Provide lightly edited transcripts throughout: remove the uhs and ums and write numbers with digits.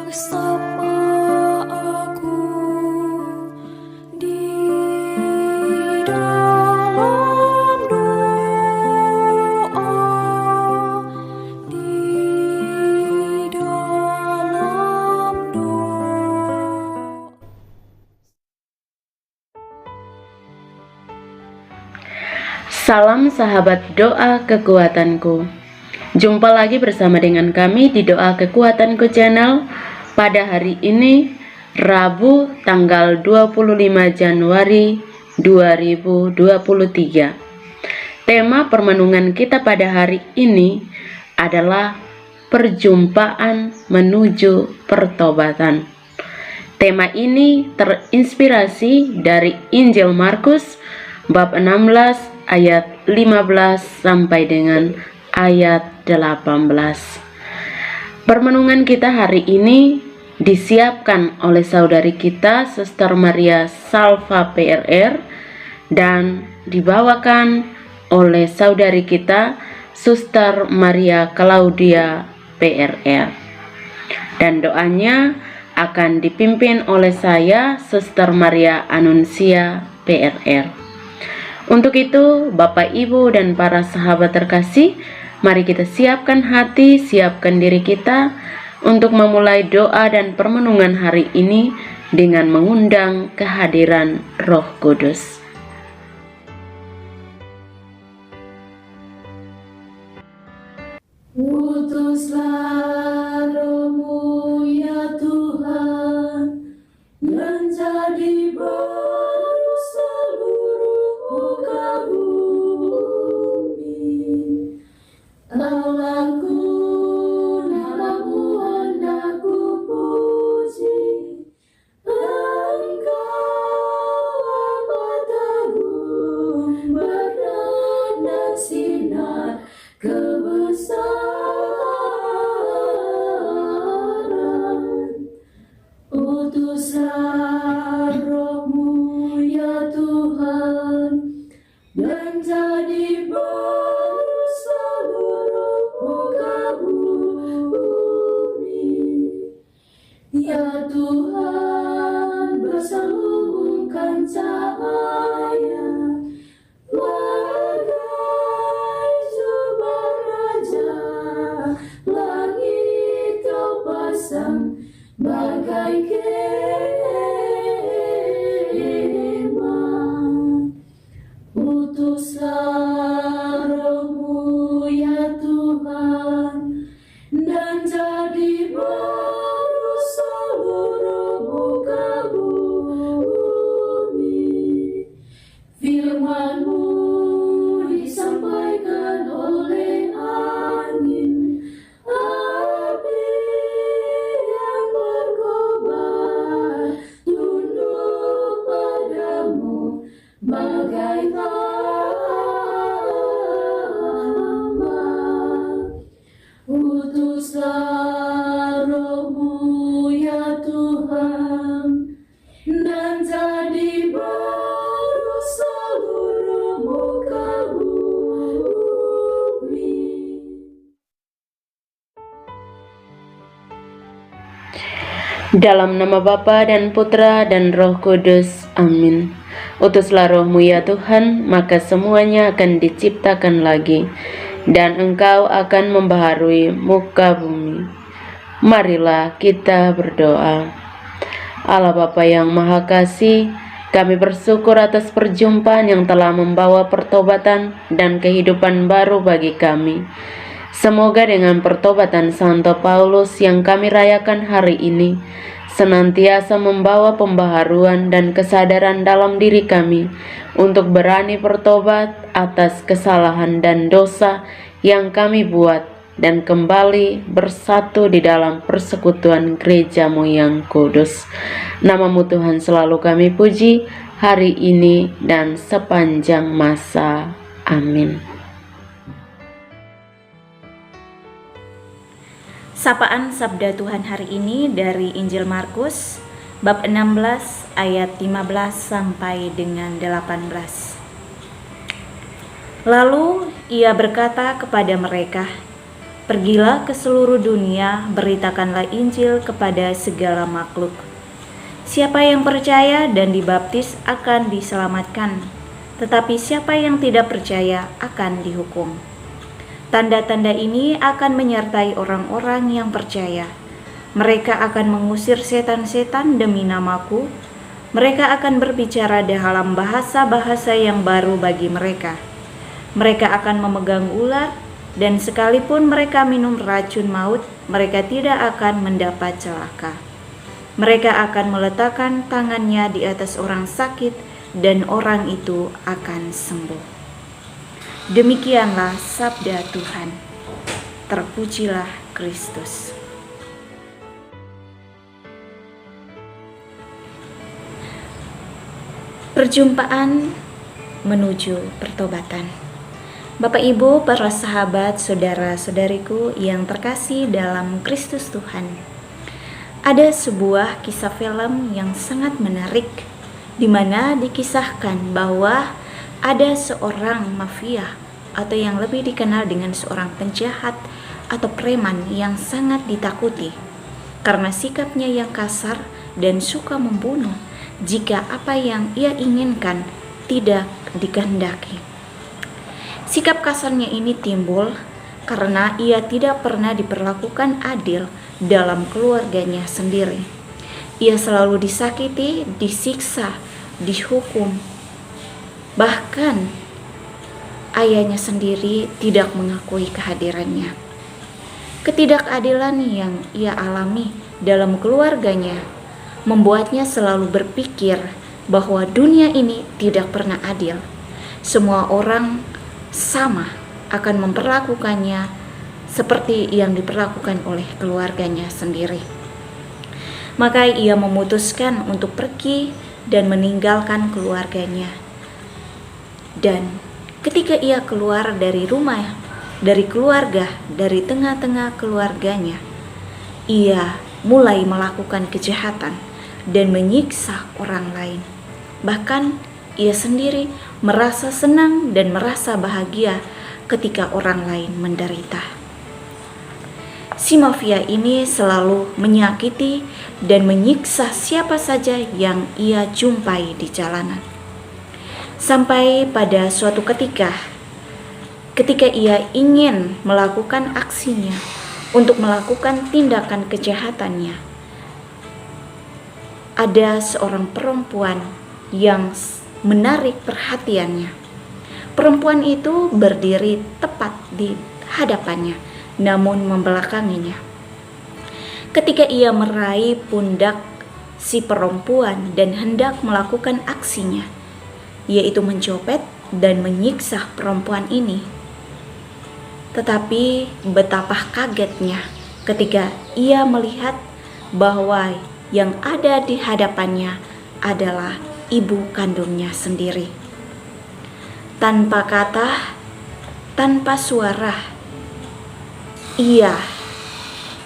Sapa aku di dalam doa, di dalam doa. Salam sahabat doa kekuatanku. Jumpa lagi bersama dengan kami di Doa Kekuatanku Channel pada hari ini, Rabu tanggal 25 Januari 2023. Tema permenungan kita pada hari ini adalah perjumpaan menuju pertobatan. Tema ini terinspirasi dari Injil Markus bab 16 ayat 15 sampai dengan ayat 18. Permenungan kita hari ini disiapkan oleh saudari kita Suster Maria Salva PRR dan dibawakan oleh saudari kita Suster Maria Claudia PRR. Dan doanya akan dipimpin oleh saya Suster Maria Anuncia PRR. Untuk itu, Bapak, Ibu, dan para sahabat terkasih, mari kita siapkan hati, siapkan diri kita untuk memulai doa dan permenungan hari ini dengan mengundang kehadiran Roh Kudus. Utuslah Roh-Mu ya Tuhan, menjadi baru seluruh muka bumi. Allahku, namamu hendak ku puji, Engkau amat agung, berkenan dan sinar kebesaran. Utuslah Roh-Mu ya Tuhan, menjadi baru seluruh muka bumi. Ya Tuhan, berselubungkan cahaya bagai jubah raja, langit Kau pasang bagai kemah. Utuslah Roh-Mu ya Tuhan, dan jadi baru seluruh muka bumi. Firman-Mu disampaikan oleh angin, api yang berkobar, tunduk padamu bagai hamba. Utuslah Roh-Mu ya Tuhan, dan jadi baru seluruh muka bumi. Dalam nama Bapa dan Putra dan Roh Kudus, amin. Utuslah Roh-Mu ya Tuhan, maka semuanya akan diciptakan lagi, dan Engkau akan membaharui muka bumi. Marilah kita berdoa. Allah Bapa yang Maha Kasih, kami bersyukur atas perjumpaan yang telah membawa pertobatan dan kehidupan baru bagi kami. Semoga dengan pertobatan Santo Paulus yang kami rayakan hari ini, senantiasa membawa pembaharuan dan kesadaran dalam diri kami untuk berani bertobat atas kesalahan dan dosa yang kami buat dan kembali bersatu di dalam persekutuan gereja-Mu yang kudus. Nama-Mu Tuhan selalu kami puji hari ini dan sepanjang masa. Amin. Sapaan Sabda Tuhan hari ini dari Injil Markus bab 16 ayat 15 sampai dengan 18. Lalu ia berkata kepada mereka, Pergilah ke seluruh dunia, beritakanlah Injil kepada segala makhluk. Siapa yang percaya dan dibaptis akan diselamatkan, tetapi siapa yang tidak percaya akan dihukum. Tanda-tanda ini akan menyertai orang-orang yang percaya. Mereka akan mengusir setan-setan demi namaku. Mereka akan berbicara dalam bahasa-bahasa yang baru bagi mereka. Mereka akan memegang ular, dan sekalipun mereka minum racun maut, mereka tidak akan mendapat celaka. Mereka akan meletakkan tangannya di atas orang sakit, dan orang itu akan sembuh. Demikianlah sabda Tuhan. Terpujilah Kristus. Perjumpaan menuju pertobatan. Bapak Ibu, para sahabat, saudara-saudariku yang terkasih dalam Kristus Tuhan. Ada sebuah kisah film yang sangat menarik, di mana dikisahkan bahwa ada seorang mafia atau yang lebih dikenal dengan seorang penjahat atau preman yang sangat ditakuti karena sikapnya yang kasar dan suka membunuh jika apa yang ia inginkan tidak dikehendaki. Sikap kasarnya ini timbul karena ia tidak pernah diperlakukan adil dalam keluarganya sendiri. Ia selalu disakiti, disiksa, dihukum. Bahkan ayahnya sendiri tidak mengakui kehadirannya. Ketidakadilan yang ia alami dalam keluarganya membuatnya selalu berpikir bahwa dunia ini tidak pernah adil. Semua orang sama akan memperlakukannya seperti yang diperlakukan oleh keluarganya sendiri. Maka ia memutuskan untuk pergi dan meninggalkan keluarganya. Dan ketika ia keluar dari rumah, dari keluarga, dari tengah-tengah keluarganya, ia mulai melakukan kejahatan dan menyiksa orang lain. Bahkan ia sendiri merasa senang dan merasa bahagia ketika orang lain menderita. Si mafia ini selalu menyakiti dan menyiksa siapa saja yang ia jumpai di jalanan. Sampai pada suatu ketika ia ingin melakukan aksinya untuk melakukan tindakan kejahatannya, ada seorang perempuan yang menarik perhatiannya. Perempuan itu berdiri tepat di hadapannya, namun membelakanginya. Ketika ia meraih pundak si perempuan dan hendak melakukan aksinya, yaitu mencopet dan menyiksa perempuan ini. Tetapi betapa kagetnya ketika ia melihat bahwa yang ada di hadapannya adalah ibu kandungnya sendiri. Tanpa kata, tanpa suara, ia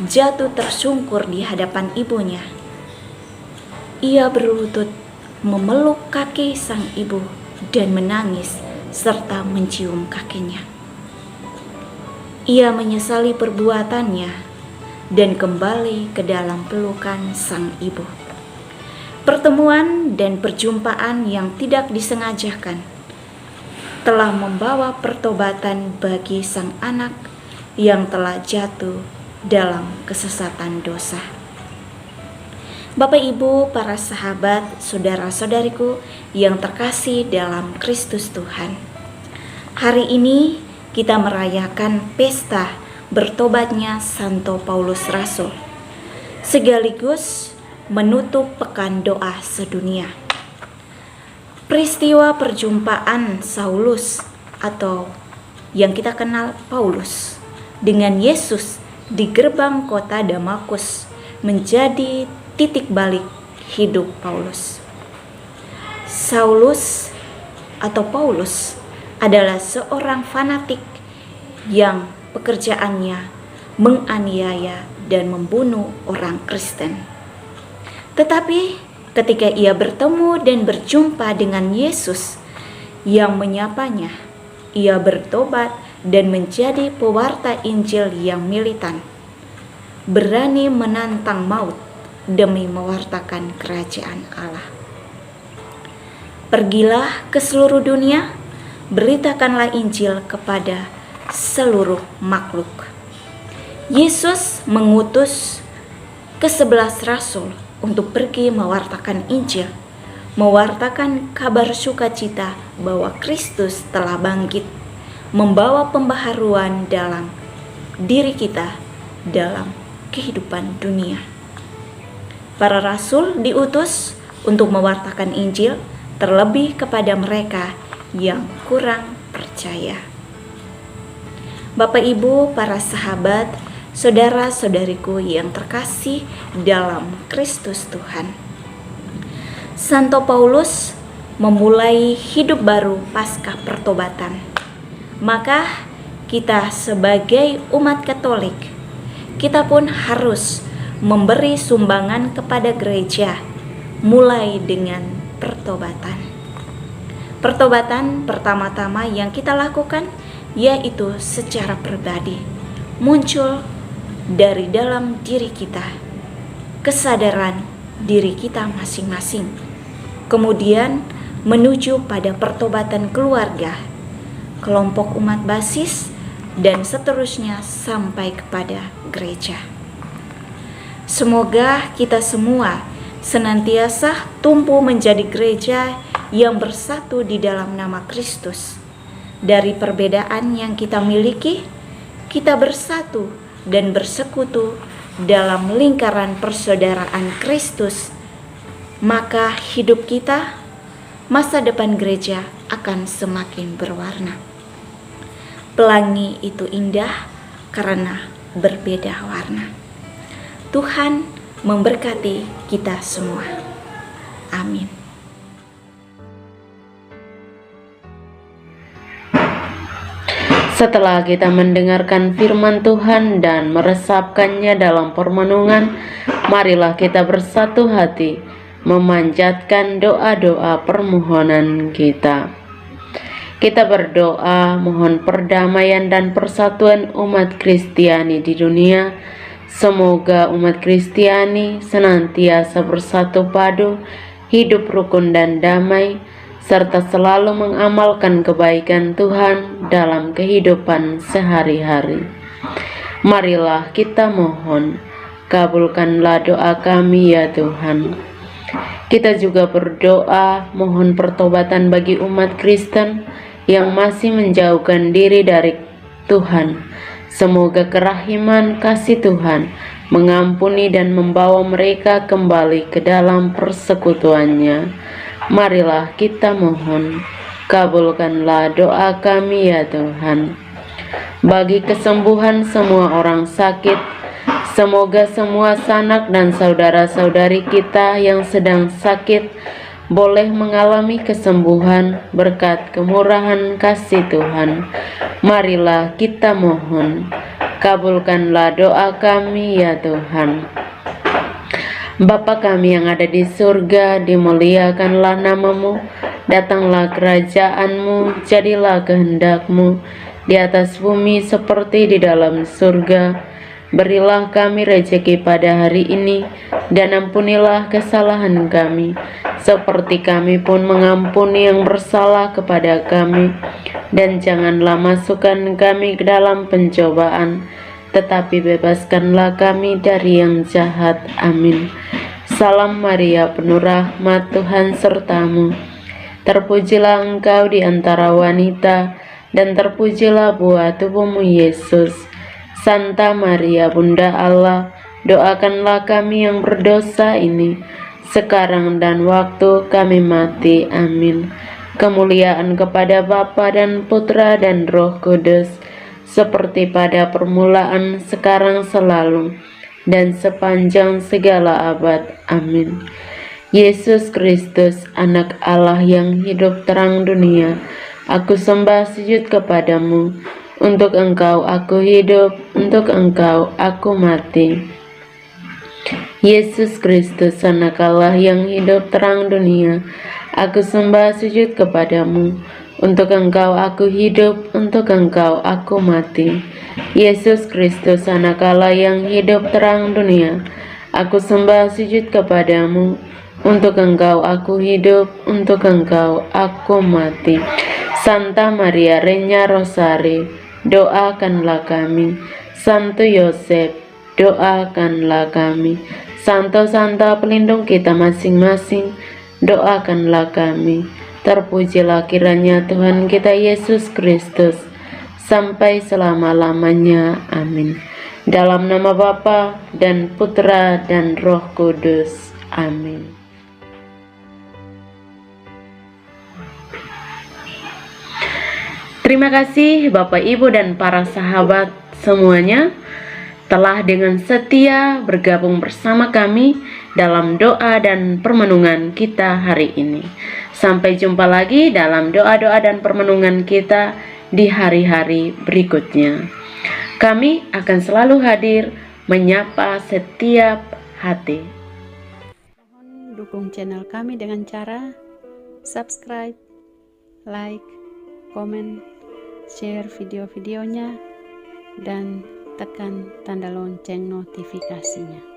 jatuh tersungkur di hadapan ibunya. Ia berlutut memeluk kaki sang ibu dan menangis serta mencium kakinya. Ia menyesali perbuatannya dan kembali ke dalam pelukan sang ibu. Pertemuan dan perjumpaan yang tidak disengajakan telah membawa pertobatan bagi sang anak yang telah jatuh dalam kesesatan dosa. Bapak Ibu, para sahabat, saudara-saudariku yang terkasih dalam Kristus Tuhan. Hari ini kita merayakan pesta bertobatnya Santo Paulus Rasul, sekaligus menutup pekan doa sedunia. Peristiwa perjumpaan Saulus atau yang kita kenal Paulus dengan Yesus di gerbang kota Damaskus menjadi titik balik hidup Paulus. Saulus atau Paulus adalah seorang fanatik yang pekerjaannya menganiaya dan membunuh orang Kristen. Tetapi ketika ia bertemu dan berjumpa dengan Yesus yang menyapanya, ia bertobat dan menjadi pewarta Injil yang militan, berani menantang maut demi mewartakan kerajaan Allah. Pergilah ke seluruh dunia, beritakanlah Injil kepada seluruh makhluk. Yesus mengutus ke-11 rasul untuk pergi mewartakan Injil, mewartakan kabar sukacita bahwa Kristus telah bangkit, membawa pembaharuan dalam diri kita, dalam kehidupan dunia. Para rasul diutus untuk mewartakan Injil, terlebih kepada mereka yang kurang percaya. Bapak, Ibu, para sahabat, saudara-saudariku yang terkasih dalam Kristus Tuhan. Santo Paulus memulai hidup baru pasca pertobatan. Maka kita sebagai umat Katolik, kita pun harus memberi sumbangan kepada gereja mulai dengan pertobatan. Pertobatan pertama-tama yang kita lakukan yaitu secara pribadi, muncul dari dalam diri kita, kesadaran diri kita masing-masing, kemudian menuju pada pertobatan keluarga, kelompok umat basis, dan seterusnya sampai kepada gereja. Semoga kita semua senantiasa tumbuh menjadi gereja yang bersatu di dalam nama Kristus. Dari perbedaan yang kita miliki, kita bersatu dan bersekutu dalam lingkaran persaudaraan Kristus. Maka hidup kita, masa depan gereja akan semakin berwarna. Pelangi itu indah karena berbeda warna. Tuhan memberkati kita semua. Amin. Setelah kita mendengarkan firman Tuhan dan meresapkannya dalam permenungan, marilah kita bersatu hati memanjatkan doa-doa permohonan kita. Kita berdoa mohon perdamaian dan persatuan umat Kristiani di dunia. Semoga umat Kristiani senantiasa bersatu padu, hidup rukun dan damai, serta selalu mengamalkan kebaikan Tuhan dalam kehidupan sehari-hari. Marilah kita mohon, kabulkanlah doa kami ya Tuhan. Kita juga berdoa mohon pertobatan bagi umat Kristen yang masih menjauhkan diri dari Tuhan. Semoga kerahiman kasih Tuhan mengampuni dan membawa mereka kembali ke dalam persekutuannya. Marilah kita mohon, kabulkanlah doa kami ya Tuhan. Bagi kesembuhan semua orang sakit, semoga semua sanak dan saudara-saudari kita yang sedang sakit boleh mengalami kesembuhan berkat kemurahan kasih Tuhan. Marilah kita mohon, kabulkanlah doa kami ya Tuhan. Bapa kami yang ada di surga, dimuliakanlah namamu, datanglah kerajaanmu, jadilah kehendak-Mu di atas bumi seperti di dalam surga. Berilah kami rejeki pada hari ini, dan ampunilah kesalahan kami, seperti kami pun mengampuni yang bersalah kepada kami. Dan janganlah masukkan kami ke dalam pencobaan, tetapi bebaskanlah kami dari yang jahat. Amin. Salam Maria, penuh rahmat, Tuhan sertamu. Terpujilah engkau di antara wanita, dan terpujilah buah tubuhmu Yesus. Santa Maria, Bunda Allah, doakanlah kami yang berdosa ini, sekarang dan waktu kami mati. Amin. Kemuliaan kepada Bapa dan Putra dan Roh Kudus, seperti pada permulaan, sekarang, selalu, dan sepanjang segala abad. Amin. Yesus Kristus, Anak Allah yang hidup terang dunia, aku sembah sujud kepadamu. Untuk Engkau aku hidup, untuk Engkau aku mati. Yesus Kristus, Anak Allah yang hidup terang dunia, aku sembah sujud kepadamu. Untuk Engkau aku hidup, untuk Engkau aku mati. Yesus Kristus, Anak Allah yang hidup terang dunia, aku sembah sujud kepadamu. Untuk Engkau aku hidup, untuk Engkau aku mati. Santa Maria Regna Rosari, doakanlah kami. Santo Yosef, doakanlah kami. Santo-santa pelindung kita masing-masing, doakanlah kami. Terpujilah kiranya Tuhan kita Yesus Kristus, sampai selama-lamanya. Amin. Dalam nama Bapa dan Putra dan Roh Kudus. Amin. Terima kasih Bapak, Ibu, dan para sahabat semuanya telah dengan setia bergabung bersama kami dalam doa dan permenungan kita hari ini. Sampai jumpa lagi dalam doa-doa dan permenungan kita di hari-hari berikutnya. Kami akan selalu hadir menyapa setiap hati. Mohon dukung channel kami dengan cara subscribe, like, komen, share video-videonya, dan tekan tanda lonceng notifikasinya.